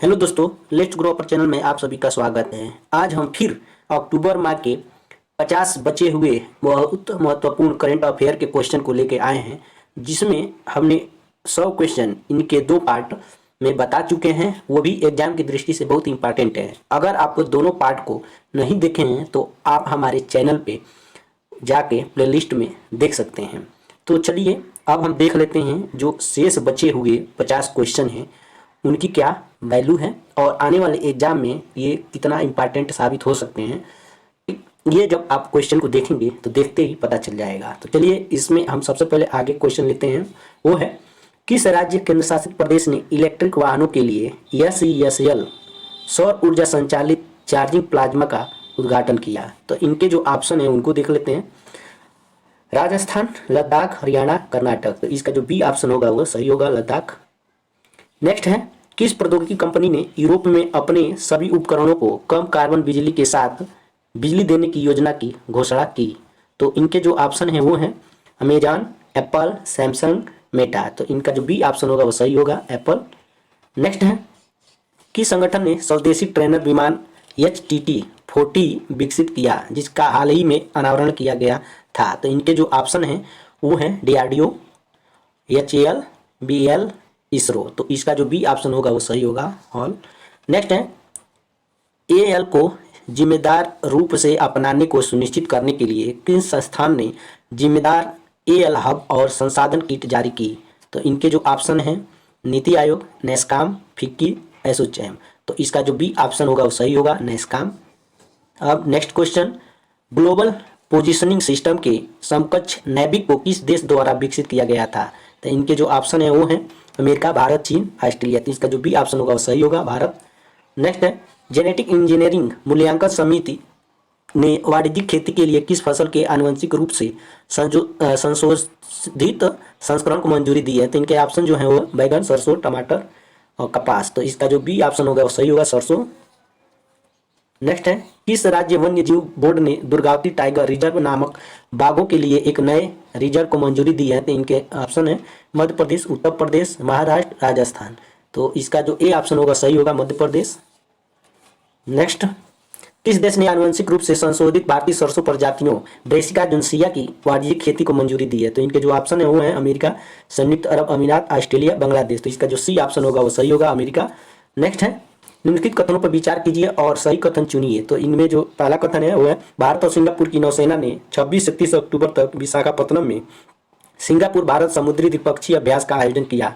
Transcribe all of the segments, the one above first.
Hello दोस्तों, let's grow upper channel में आप सभी का स्वागत है। आज हम फिर अक्टूबर माह के 50 बचे हुए बहुत महत्वपूर्ण करंट अफेयर के क्वेश्चन को लेके आए हैं, जिसमें हमने 100 क्वेश्चन इनके दो पार्ट में बता चुके हैं। वो भी एग्जाम की दृष्टि से बहुत इंपॉर्टेंट है। अगर आप दोनों पार्ट को नहीं देखे हैं तो आप हमारे चैनल पे जाके प्लेलिस्ट में देख सकते हैं। तो चलिए अब हम देख लेते हैं जो शेष बचे हुए 50 क्वेश्चन हैं उनकी क्या वैल्यू है और आने वाले एग्जाम में ये कितना इम्पॉर्टेंट साबित हो सकते हैं। ये जब आप क्वेश्चन को देखेंगे तो देखते ही पता चल जाएगा। तो चलिए इसमें हम सबसे पहले आगे क्वेश्चन लेते हैं। वो है, किस राज्य केंद्र शासित प्रदेश ने इलेक्ट्रिक वाहनों के लिए SESL सौर ऊर्जा संचालित चार्जिंग प्लाज्मा का उद्घाटन किया? तो इनके जो ऑप्शन है उनको देख लेते हैं। राजस्थान, लद्दाख, हरियाणा, कर्नाटक। तो इसका जो बी ऑप्शन होगा वो सही होगा, लद्दाख। नेक्स्ट है, किस प्रौद्योगिकी कंपनी ने यूरोप में अपने सभी उपकरणों को कम कार्बन बिजली के साथ बिजली देने की योजना की घोषणा की? तो इनके जो ऑप्शन है वो है अमेजॉन, एप्पल, सैमसंग, मेटा। तो इनका जो बी ऑप्शन होगा वो सही होगा, एप्पल। नेक्स्ट है, किस संगठन ने स्वदेशी ट्रेनर विमान HTT-40 विकसित किया, जिसका हाल ही में अनावरण किया गया था? तो इनके जो ऑप्शन हैं वो हैं DRDO, HAL, BL, इसरो। तो इसका जो बी ऑप्शन होगा वो सही होगा, हॉल। नेक्स्ट है, AL को जिम्मेदार रूप से अपनाने को सुनिश्चित करने के लिए किस संस्थान ने जिम्मेदार AL हब और संसाधन किट जारी की? तो इनके जो ऑप्शन हैं नीति आयोग, नेस्कॉम, फिक्की, एसोचैम। तो इसका जो बी ऑप्शन होगा वो सही होगा, नेस्कॉम। अब next question, global positioning system के समकक्ष नैविक को किस देश द्वारा विकसित किया गया था? तो इनके जो ऑप्शन है वो हैं अमेरिका, भारत, चीन, ऑस्ट्रेलिया। तो इसका जो बी ऑप्शन होगा वो सही होगा, भारत। नेक्स्ट है, जेनेटिक इंजीनियरिंग मूल्यांकन समिति ने वाणिज्यिक खेती के लिए किस फसल के आनुवंशिक रूप से संशोधित संस्करण को मंजूरी दी है? तो इनके ऑप्शन जो है वो बैगन, सरसों, टमाटर और कपास। तो इसका जो बी ऑप्शन होगा वो सही होगा, सरसों। नेक्स्ट है, किस राज्य वन्य जीव बोर्ड ने दुर्गावती टाइगर रिजर्व नामक बाघों के लिए एक नए रिजर्व को मंजूरी दी है? तो इनके ऑप्शन है मध्य प्रदेश, उत्तर प्रदेश, महाराष्ट्र, राजस्थान। तो इसका जो ए ऑप्शन होगा सही होगा, मध्य प्रदेश। नेक्स्ट, किस देश ने आनुवंशिक रूप से संशोधित भारतीय सरसों प्रजातियों ब्रेसिका जुनसिया की वाणिज्यिक खेती को मंजूरी दी है? तो इनके जो ऑप्शन है वो है अमेरिका, संयुक्त अरब अमीरात, ऑस्ट्रेलिया, बांग्लादेश। तो इसका जो सी ऑप्शन होगा वो सही होगा, अमेरिका। नेक्स्ट है, निम्नलिखित कथनों पर विचार कीजिए और सही कथन चुनिए। तो इनमें जो पहला कथन है वो है, भारत और सिंगापुर की नौसेना ने 26 से 30 अक्टूबर तक विशाखापत्तनम में सिंगापुर भारत समुद्री द्विपक्षीय अभ्यास का आयोजन किया।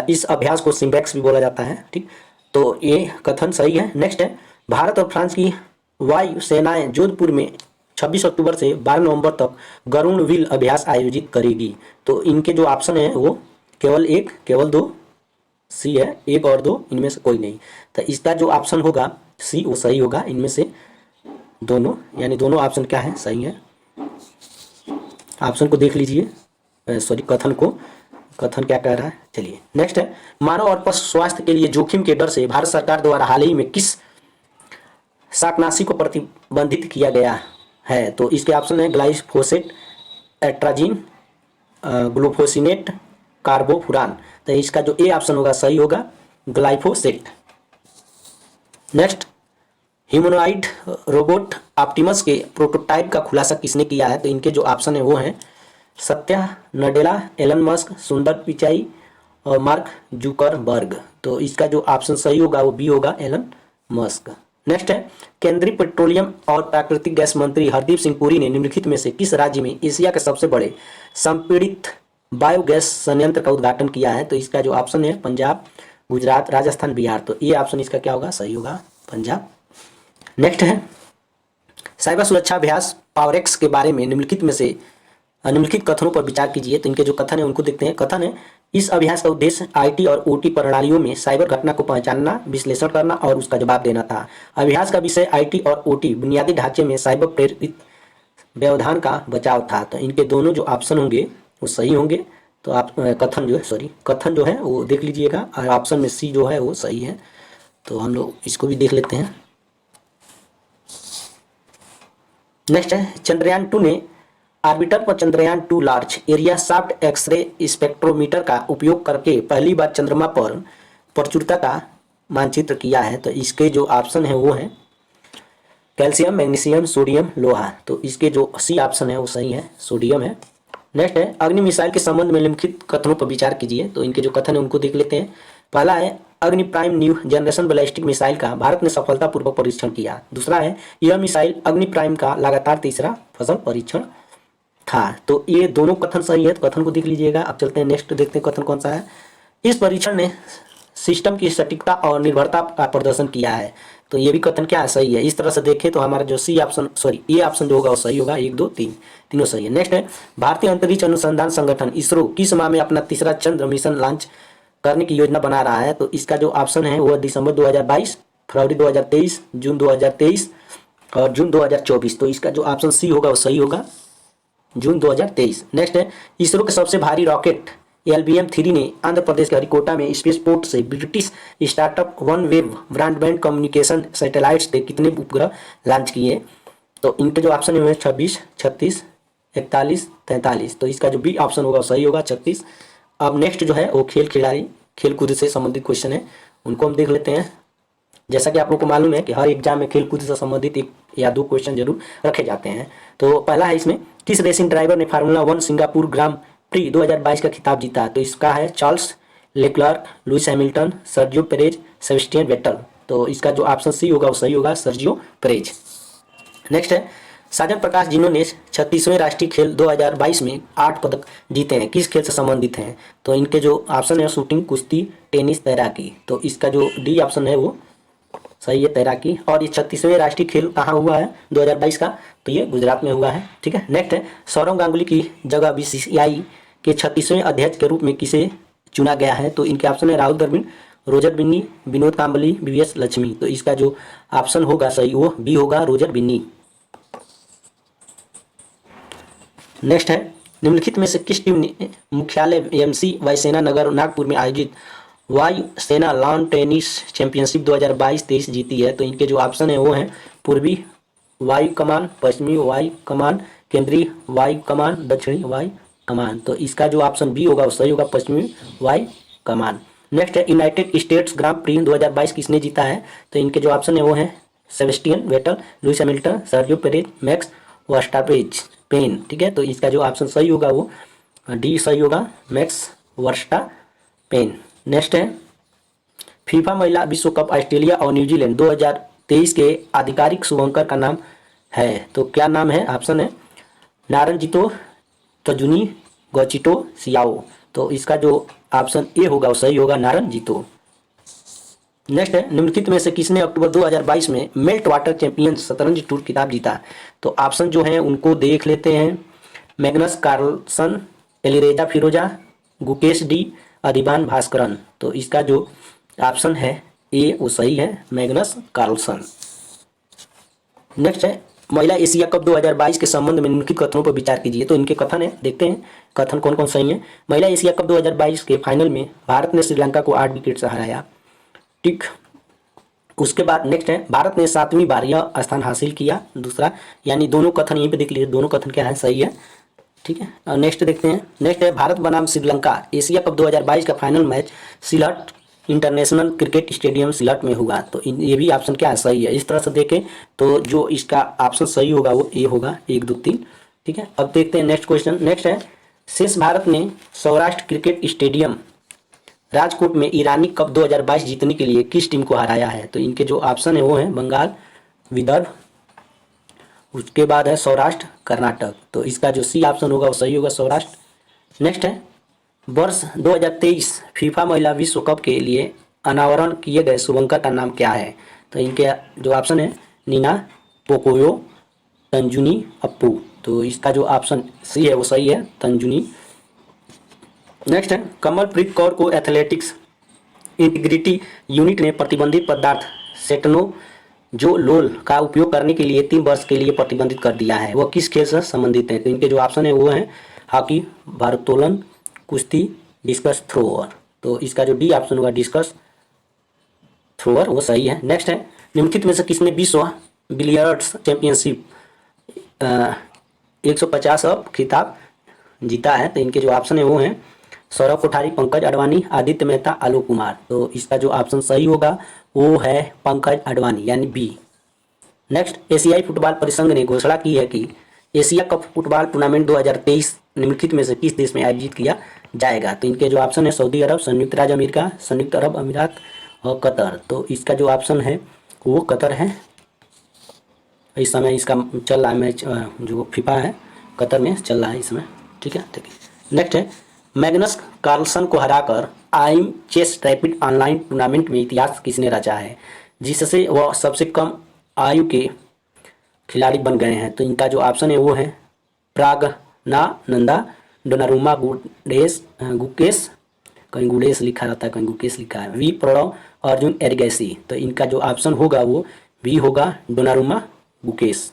इस अभ्यास को सिम्बैक्स भी बोला जाता है, ठीक। तो ये कथन सही है। नेक्स्ट है, भारत और फ्रांस की वायु सेनाएं जोधपुर में 26 अक्टूबर से 12 नवंबर तक गरुण विल अभ्यास आयोजित करेगी। तो इनके जो ऑप्शन है वो केवल एक, केवल दो, सी है, एक और दो, इनमें से कोई नहीं। तो इसका जो ऑप्शन होगा सी वो सही होगा, इनमें से दोनों, यानी दोनों ऑप्शन क्या है, सही है। ऑप्शन को देख लीजिए, सॉरी कथन को, कथन क्या कह रहा है। चलिए नेक्स्ट है, मानव और पशु स्वास्थ्य के लिए जोखिम के डर से भारत सरकार द्वारा हाल ही में किस शाकनाशी को प्रतिबंधित किया गया है? तो इसके ऑप्शन है ग्लाइफोसेट, एट्राजिन, ग्लूफोसिनेट, कार्बोफुरान। तो इसका जो ए ऑप्शन होगा सही होगा, glyphosate. Next, humanoid robot Optimus के प्रोटोटाइप का खुलासा किसने किया है? तो इनके जो ऑप्शन है वो हैं सत्या नडेला, एलन मस्क, सुंदर पिचाई और मार्क जुकरबर्ग। तो इसका जो ऑप्शन सही होगा वो बी होगा, एलन मस्क। नेक्स्ट है, केंद्रीय पेट्रोलियम और प्राकृतिक गैस मंत्री हरदीप सिंह पुरी ने निम्नलिखित में से किस राज्य में एशिया के सबसे बड़े संपीड़ित बायोगैस संयंत्र का उद्घाटन किया है? तो इसका जो ऑप्शन है पंजाब, गुजरात, राजस्थान, बिहार। तो ये ऑप्शन इसका क्या होगा, सही होगा, पंजाब। नेक्स्ट है, साइबर सुरक्षा अभ्यास पावरेक्स के बारे में निम्नलिखित कथनों पर विचार कीजिए। तो इनके जो कथन है उनको देखते हैं। कथन है, इस अभ्यास का उद्देश्य IT और OT प्रणालियों में साइबर घटना को पहचानना, विश्लेषण करना और उसका जवाब देना था। अभ्यास का विषय IT और OT बुनियादी ढांचे में साइबर प्रेरित व्यवधान का बचाव था। तो इनके दोनों जो ऑप्शन होंगे वो सही होंगे। तो आप कथन जो है वो देख लीजिएगा, और ऑप्शन में सी जो है वो सही है। तो हम लोग इसको भी देख लेते हैं। नेक्स्ट है, चंद्रयान 2 ने ऑर्बिटर पर Chandrayaan 2 large area soft X-ray spectrometer का उपयोग करके पहली बार चंद्रमा पर प्रचुरता का मानचित्र किया है। तो इसके जो ऑप्शन है वो है कैल्शियम, मैग्नीशियम, सोडियम, लोहा। तो इसके जो सी ऑप्शन है वो सही है, सोडियम है। नेक्स्ट है अग्नि मिसाइल के संबंध में निम्नलिखित कथनों पर विचार कीजिए। तो इनके जो कथन है उनको देख लेते हैं। पहला है अग्नि prime new generation ballistic missile का भारत ने सफलतापूर्वक परीक्षण किया। दूसरा है यह मिसाइल अग्नि प्राइम का लगातार तीसरा सफल परीक्षण था। तो ये दोनों कथन सही है, तो कथन को देख लीजिएगा। अब चलते हैं नेक्स्ट, देखते हैं कथन कौन सा है। इस परीक्षण ने सिस्टम की सटीकता और निर्भरता का प्रदर्शन किया है। तो ये भी कथन क्या है, सही है। इस तरह से देखें तो हमारा जो C option, sorry A option जो होगा वो सही होगा। 1 2 3 तीनों सही है। नेक्स्ट है भारतीय अंतरिक्ष अनुसंधान संगठन इसरो किस माह में अपना तीसरा चंद्र मिशन लॉन्च करने की योजना बना रहा है। तो इसका जो ऑप्शन है वो दिसंबर 2022, फरवरी 2023, जून 2023 और जून 2024। तो इसका जो ऑप्शन सी होगा वो सही होगा, जून 2023। नेक्स्ट है इसरो के सबसे भारी रॉकेट LBM-3 ने आंध्र प्रदेश के हरिकोटा में स्पेसपोर्ट से British startup OneWeb broadband communication satellites से कितने उपग्रह लॉन्च किए। तो इनके जो ऑप्शन है 26, 36, 41, 43। तो इसका जो बी ऑप्शन होगा सही होगा, 36। अब नेक्स्ट जो है वो खेल कूद से संबंधित क्वेश्चन है, उनको हम देख लेते हैं। जैसा कि आप लोग को मालूम है कि हर एग्जाम में खेल कूद से संबंधित 1 या 2 क्वेश्चन जरूर रखे जाते हैं। तो पहला है इसमें किस रेसिंग ड्राइवर ने फार्मूला 1 सिंगापुर ग्रां प्री 2022 का खिताब जीता। तो इसका है Charles Leclerc, Lewis Hamilton, Sergio Perez, Sebastian Vettel. तो इसका जो ऑप्शन सी होगा वो सही होगा, सर्जियो पेरेज। नेक्स्ट है साजन प्रकाश जिन्होंने 36वें राष्ट्रीय खेल 2022 में 8 पदक जीते हैं, किस खेल से संबंधित हैं। तो इनके जो ऑप्शन है शूटिंग, कुश्ती, टेनिस, तैराकी। तो इसका जो डी ऑप्शन है वो सही है, तैराकी। और ये 36वें राष्ट्रीय खेल कहाँ हुआ है 2022 का, तो ये गुजरात में हुआ है। ठीक है। नेक्स्ट है सौरव गांगुली की जगह BCCI के 36वें अध्यक्ष के रूप में किसे चुना गया है। तो इनके ऑप्शन है राहुल द्रविड़, रोजर बिन्नी, विनोद कांबली, VVS लक्ष्मी। तो इसका जो ऑप्शन होगा सही वो बी होगा, रोजर बिन्नी। नेक्स्ट है निम्नलिखित में से किस टीम ने मुख्यालय MC वायुसेना नगर नागपुर में आयोजित वायु सेना लॉन टेनिस चैंपियनशिप 2022-23 जीती है। तो इनके जो ऑप्शन है वो हैं पूर्वी वायु कमान, पश्चिमी वायु कमान, केंद्रीय वायु कमान, दक्षिणी वायु कमान। तो इसका जो ऑप्शन बी होगा वो सही होगा, पश्चिमी वायु कमान। नेक्स्ट है यूनाइटेड स्टेट्स ग्रां प्री 2022 किसने जीता है। तो इनके जो ऑप्शन है वो हैं Sebastian Vettel, Lewis Hamilton, Sergio Perez, max Verstappen. ठीक है। तो इसका जो ऑप्शन सही होगा वो डी सही होगा, मैक्स वर्स्टापेन। नेक्स्ट है फीफा महिला विश्व कप ऑस्ट्रेलिया और न्यूजीलैंड 2023 के आधिकारिक शुभंकर का नाम है। तो क्या नाम है, ऑप्शन है नारनजितो तजुनी गोचिटो सियाओ। तो इसका जो ऑप्शन ए होगा वो सही होगा, नारनजितो। नेक्स्ट है निम्नलिखित में से किसने अक्टूबर 2022 में मेल्ट वाटर चैंपियंस शतरंज टूर खिताब जीता। तो ऑप्शन जो है उनको देख लेते हैं। मैग्नस कार्लसन, एलिरेजा फिरोजा, गुकेश डी, अधिबान भास्करन। तो इसका जो ऑप्शन है ए वो सही है, मैग्नस कार्लसन। नेक्स्ट है महिला एशिया कप 2022 के संबंध में निम्नलिखित कथनों पर विचार कीजिए। तो इनके कथन है, देखते हैं कथन कौन कौन सही है। महिला एशिया कप 2022 के फाइनल में भारत ने श्रीलंका को 8 विकेट से हराया। ठीक। उसके बाद नेक्स्ट है भारत ने 7वीं बार यह स्थान हासिल किया। दूसरा, यानी दोनों कथन यहीं पे देख लीजिए, दोनों कथन क्या है, सही है। ठीक है। और नेक्स्ट देखते हैं। नेक्स्ट है भारत बनाम श्रीलंका एशिया कप 2022 का final match Sylhet international cricket stadium Sylhet में हुआ। तो ये भी ऑप्शन क्या है, सही है। इस तरह से देखें तो जो इसका ऑप्शन सही होगा वो ए होगा, 1 2 3। ठीक है। अब देखते हैं नेक्स्ट क्वेश्चन। नेक्स्ट है शेष भारत ने सौराष्ट्र क्रिकेट स्टेडियम राजकोट में ईरानी कप 2022 जीतने के लिए किस टीम को हराया है। तो इनके जो ऑप्शन है वो है बंगाल, विदर्भ, उसके बाद है सौराष्ट्र, कर्नाटक। तो इसका जो सी ऑप्शन होगा वो सही होगा, सौराष्ट्र। नेक्स्ट है वर्ष 2023 फीफा महिला विश्व कप के लिए अनावरण किए गए शुभंकर का नाम क्या है। तो इनके जो ऑप्शन है नीना, पोकोयो, तंजुनी, अप्पू। तो इसका जो ऑप्शन सी है वो सही है, तंजुनी। नेक्स्ट है कमलप्रीत कौर को एथलेटिक्स इंटीग्रिटी यूनिट ने प्रतिबंधित पदार्थ सेटनोजोलोल का उपयोग करने के लिए 3 वर्ष के लिए प्रतिबंधित कर दिया है। वह किस खेल से संबंधित है। तो इनके जो ऑप्शन है वो है हॉकी, भारोत्तोलन, कुश्ती, डिस्कस थ्रोअर। तो इसका जो डी ऑप्शन होगा, डिस्कस थ्रोअर, वो सही है। नेक्स्ट है निम्नलिखित में से किसने विश्व बिलियर्ड्स चैंपियनशिप 150 अब खिताब जीता है। तो इनके जो ऑप्शन है वो हैं सौरभ कोठारी, पंकज अडवाणी, आदित्य मेहता, आलोक कुमार। तो इसका जो ऑप्शन सही होगा वो है पंकज अडवाणी यानी बी। नेक्स्ट, एशियाई फुटबॉल परिसंघ ने घोषणा की है कि एशिया कप फुटबॉल टूर्नामेंट 2023 निम्नलिखित में से किस देश में आयोजित किया जाएगा? तो इनके जो ऑप्शन है सऊदी अरब, संयुक्त राज्य अमेरिका, संयुक्त अरब अमीरात और कतर। तो इसका जो ऑप्शन है वो कतर है। इस समय इसका चल रहा है मैच, जो फीफा है कतर में चल रहा है इस समय। ठीक है, देखिए नेक्स्ट है, मैग्नस कार्लसन को हराकर आइम चेस रैपिड ऑनलाइन टूर्नामेंट में इतिहास किसने रचा है, जिससे वह सबसे कम आयु के खिलाड़ी बन गए हैं? तो इनका जो ऑप्शन है वो है प्रागनानंदा, डोनारुमा गुकेश, कहीं गुडेश लिखा रहता है कहीं गुकेश लिखा है, वी प्रणव, अर्जुन एरगैसी। तो इनका जो ऑप्शन होगा वो वी होगा, डोनारुमा गुकेश।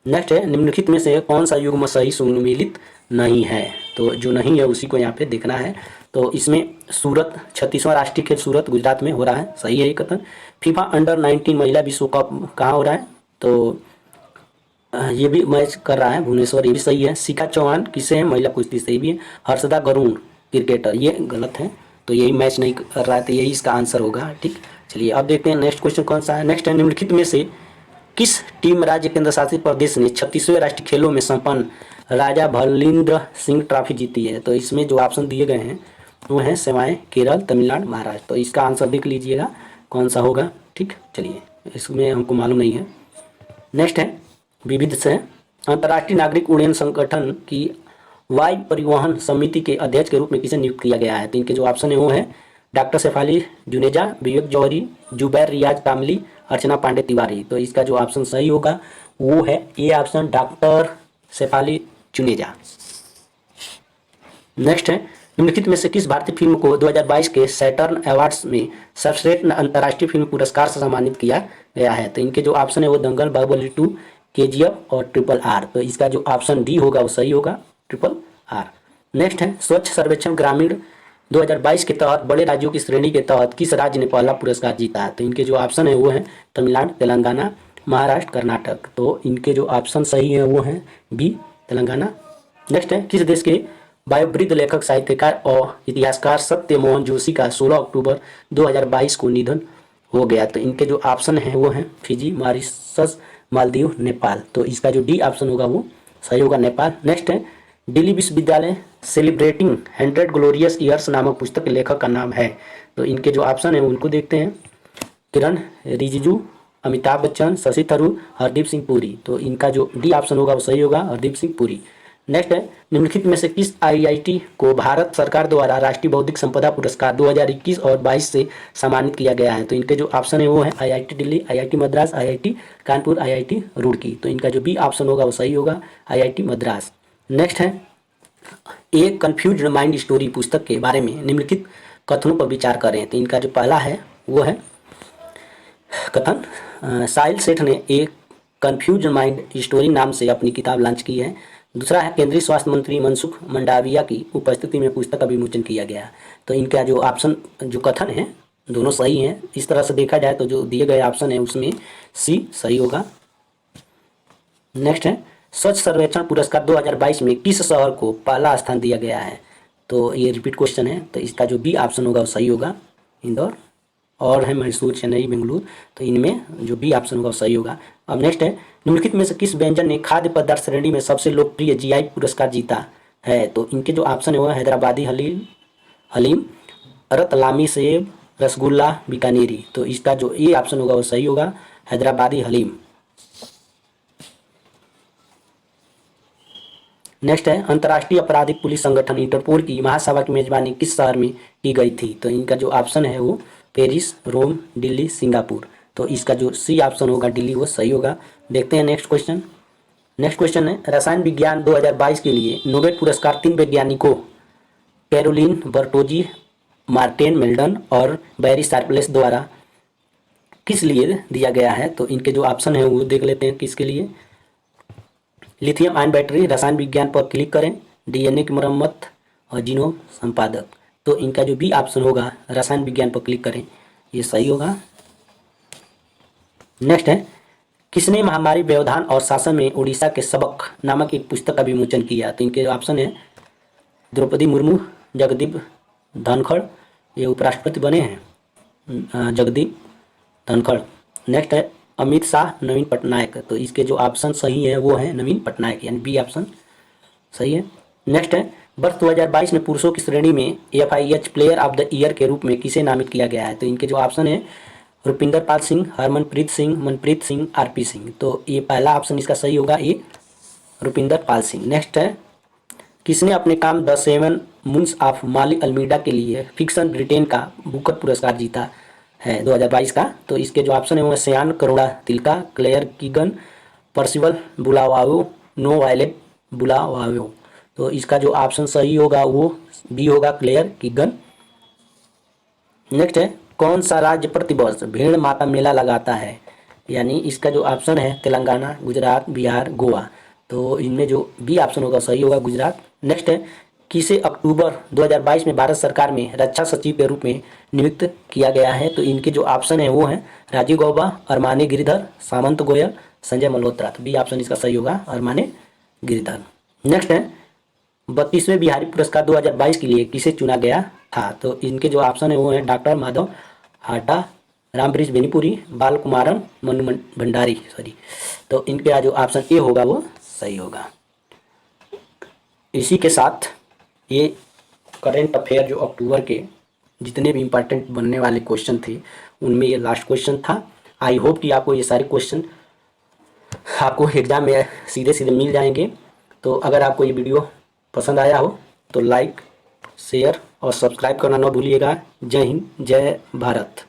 नेक्स्ट है, निम्नलिखित में से कौन सा युग्म सही सुमेलित नहीं है? तो जो नहीं है उसी को यहाँ पे देखना है। तो इसमें सूरत 36वां राष्ट्रीय खेल सूरत गुजरात में हो रहा है, सही है ये कथन। फीफा अंडर 19 महिला विश्व कप कहाँ हो रहा है? तो ये भी मैच कर रहा है भुवनेश्वर, ये भी सही है। शिखा चौहान किसे है? महिला कुश्ती, सही भी है। हर्षदा गरुण क्रिकेटर, ये गलत है। तो यही मैच नहीं कर रहा है, तो यही इसका आंसर होगा। ठीक, चलिए अब देखते हैं नेक्स्ट क्वेश्चन कौन सा है। नेक्स्ट है, निम्नलिखित में से किस टीम राज्य केंद्र शासित प्रदेश ने 36वें राष्ट्रीय खेलों में संपन्न राजा भलिंद्र सिंह ट्रॉफी जीती है? तो इसमें जो ऑप्शन दिए गए हैं वो हैं सेवाएं, केरल, तमिलनाडु, महाराष्ट्र। तो इसका आंसर देख लीजिएगा कौन सा होगा। ठीक, चलिए इसमें हमको मालूम नहीं है। नेक्स्ट है, विविध से अंतर्राष्ट्रीय नागरिक उड्डयन संगठन की वायु परिवहन समिति के अध्यक्ष के रूप में किसे नियुक्त किया गया है? तो इनके जो ऑप्शन है वो है डॉक्टर शेफाली जुनेजा, विवेक जौहरी, जुबैर रियाज कामली, अर्चना पांडे तिवारी। तो इसका जो ऑप्शन सही होगा वो है ये option, doctor Shefali Juneja. Next है, निम्नलिखित में से किस भारतीय फिल्म को 2022 के सैटर्न अवार्ड्स में सर्वश्रेष्ठ अंतर्राष्ट्रीय फिल्म पुरस्कार से सम्मानित किया गया है? तो इनके जो ऑप्शन है वो दंगल, बाहुबली 2, KGF और RRR। तो इसका जो ऑप्शन डी होगा वो सही होगा, RRR। नेक्स्ट है, स्वच्छ सर्वेक्षण ग्रामीण 2022 के तहत बड़े राज्यों की श्रेणी के तहत किस राज्य ने पहला पुरस्कार जीता है? तो इनके जो ऑप्शन है वो है तमिलनाडु, तेलंगाना, महाराष्ट्र, कर्नाटक। तो इनके जो ऑप्शन सही है वो हैं बी, तेलंगाना। नेक्स्ट है, किस देश के वयोवृद्ध लेखक, साहित्यकार और इतिहासकार सत्य मोहन जोशी का 16 अक्टूबर 2022 को निधन हो गया? तो इनके जो ऑप्शन है वो हैं फिजी, मॉरिशस, मालदीव, नेपाल। तो इसका जो डी ऑप्शन होगा वो सही होगा, नेपाल। नेक्स्ट है, दिल्ली विश्वविद्यालय सेलिब्रेटिंग 100 ग्लोरियस ईयर्स नामक पुस्तक के लेखक का नाम है? तो इनके जो ऑप्शन है उनको देखते हैं, किरण रिजिजू, अमिताभ बच्चन, शशि थरूर, हरदीप सिंह पुरी। तो इनका जो डी ऑप्शन होगा वो सही होगा, हरदीप सिंह पुरी। नेक्स्ट है, निम्नलिखित में से किस IIT को भारत सरकार द्वारा राष्ट्रीय बौद्धिक संपदा पुरस्कार 2021 और 22 से सम्मानित किया गया है? तो इनके जो ऑप्शन है वो है IIT Delhi, IIT Madras, IIT Kanpur, IIT Roorkee. तो इनका जो बी ऑप्शन होगा वो सही होगा, IIT मद्रास। नेक्स्ट है, एक कन्फ्यूज्ड माइंड स्टोरी पुस्तक के बारे में निम्नलिखित कथनों पर विचार करें? तो इनका जो पहला है वो है कथन, साहिल सेठ ने एक कन्फ्यूज्ड माइंड स्टोरी नाम से अपनी किताब लॉन्च की है। दूसरा है, केंद्रीय स्वास्थ्य मंत्री मनसुख मंडाविया की उपस्थिति में पुस्तक का विमोचन किया गया। तो इनका जो ऑप्शन, जो कथन है दोनों सही हैं। इस तरह से देखा जाए तो जो दिए गए ऑप्शन है उसमें सी सही होगा। नेक्स्ट है, स्वच्छ सर्वेक्षण पुरस्कार 2022 में किस शहर को पहला स्थान दिया गया है? तो ये रिपीट क्वेश्चन है। तो इसका जो बी ऑप्शन होगा वो सही होगा, इंदौर। और है मैसूर, चेन्नई, बेंगलुरु। तो इनमें जो बी ऑप्शन होगा वो सही होगा। अब नेक्स्ट है, निम्नलिखित में से किस व्यंजन ने खाद्य पदार्थ श्रेणी में सबसे लोकप्रिय GI पुरस्कार जीता है? तो इनके जो ऑप्शन है वो हैदराबादी हलीम, रतलामी सेब, रसगुल्ला, बीकानेरी। तो इसका जो ए ऑप्शन होगा वो सही होगा, हैदराबादी हलीम। नेक्स्ट है, अंतर्राष्ट्रीय आपराधिक पुलिस संगठन इंटरपोल की महासभा की मेजबानी किस शहर में की गई थी? तो इनका जो ऑप्शन है वो पेरिस, रोम, दिल्ली, सिंगापुर। तो इसका जो सी ऑप्शन होगा दिल्ली, वो सही होगा। देखते हैं नेक्स्ट क्वेश्चन। नेक्स्ट क्वेश्चन है, रसायन विज्ञान 2022 के लिए नोबेल पुरस्कार 3 वैज्ञानिकों कैरोलिन बर्टोजी, मार्टिन मेल्डन और बैरी शार्पलेस द्वारा किस लिए दिया गया है? तो इनके जो ऑप्शन है वो देख लेते हैं किसके लिए। लिथियम आयन बैटरी, रसायन विज्ञान पर क्लिक करें, DNA की मरम्मत और जीनोम संपादक। तो इनका जो बी ऑप्शन होगा, रसायन विज्ञान पर क्लिक करें, ये सही होगा। नेक्स्ट है, किसने महामारी, व्यवधान और शासन में उड़ीसा के सबक नामक एक पुस्तक का विमोचन किया? तो इनके ऑप्शन है द्रौपदी मुर्मू, जगदीप धनखड़, ये उपराष्ट्रपति बने हैं जगदीप धनखड़। नेक्स्ट है अमित शाह, नवीन पटनायक। तो इसके जो ऑप्शन सही है वो है नवीन पटनायक, यानी बी ऑप्शन सही है। नेक्स्ट है वर्ष 2022 में पुरुषों की श्रेणी में FIH player of the year के रूप में किसे नामित किया गया है। तो इनके जो ऑप्शन है रुपिंदर पाल सिंह, हरमनप्रीत सिंह, मनप्रीत सिंह, RP सिंह। तो ये पहला ऑप्शन इसका सही होगा, ये रुपिंदर पाल सिंह। नेक्स्ट है किसने अपने काम the seven moons of Mali Almeida के लिए फिक्शन ब्रिटेन का बुकर पुरस्कार जीता है 2022 का। तो इसके जो ऑप्शन है वो सयान करोड़ा तिलका, Claire Keegan, Percival Bulawayo, NoViolet Bulawayo. तो इसका जो ऑप्शन सही होगा वो बी होगा, क्लेयर कीगन। नेक्स्ट है कौन सा राज्य प्रतिवर्ष भेड़ माता मेला लगाता है, यानी इसका जो ऑप्शन है तेलंगाना, गुजरात, बिहार, गोवा। तो इनमें जो बी ऑप्शन होगा सही होगा, गुजरात। नेक्स्ट है किसे अक्टूबर 2022 में भारत सरकार में रक्षा सचिव के रूप में नियुक्त किया गया है। तो इनके जो ऑप्शन है वो हैं राजीव गौबा, अरमाने गिरिधर, सामंत गोयल, संजय मल्होत्रा। तो बी ऑप्शन इसका सही होगा, अरमाने गिरिधर। नेक्स्ट है 32वें बिहारी पुरस्कार 2022 के लिए किसे चुना गया था। तो इनके जो ऑप्शन है वो हैं डॉक्टर माधव हाटा, रामवृक्ष बेनीपुरी, बाल कुमारन, मनु भंडारी, सॉरी। तो इनके जो ऑप्शन ए होगा वो सही होगा। इसी के साथ ये करेंट अफेयर जो अक्टूबर के जितने भी इम्पोर्टेंट बनने वाले क्वेश्चन थे उनमें ये लास्ट क्वेश्चन था। आई होप कि आपको ये सारे क्वेश्चन आपको एग्जाम में सीधे सीधे मिल जाएंगे। तो अगर आपको ये वीडियो पसंद आया हो तो लाइक, शेयर और सब्सक्राइब करना ना भूलिएगा। जय हिंद, जय भारत।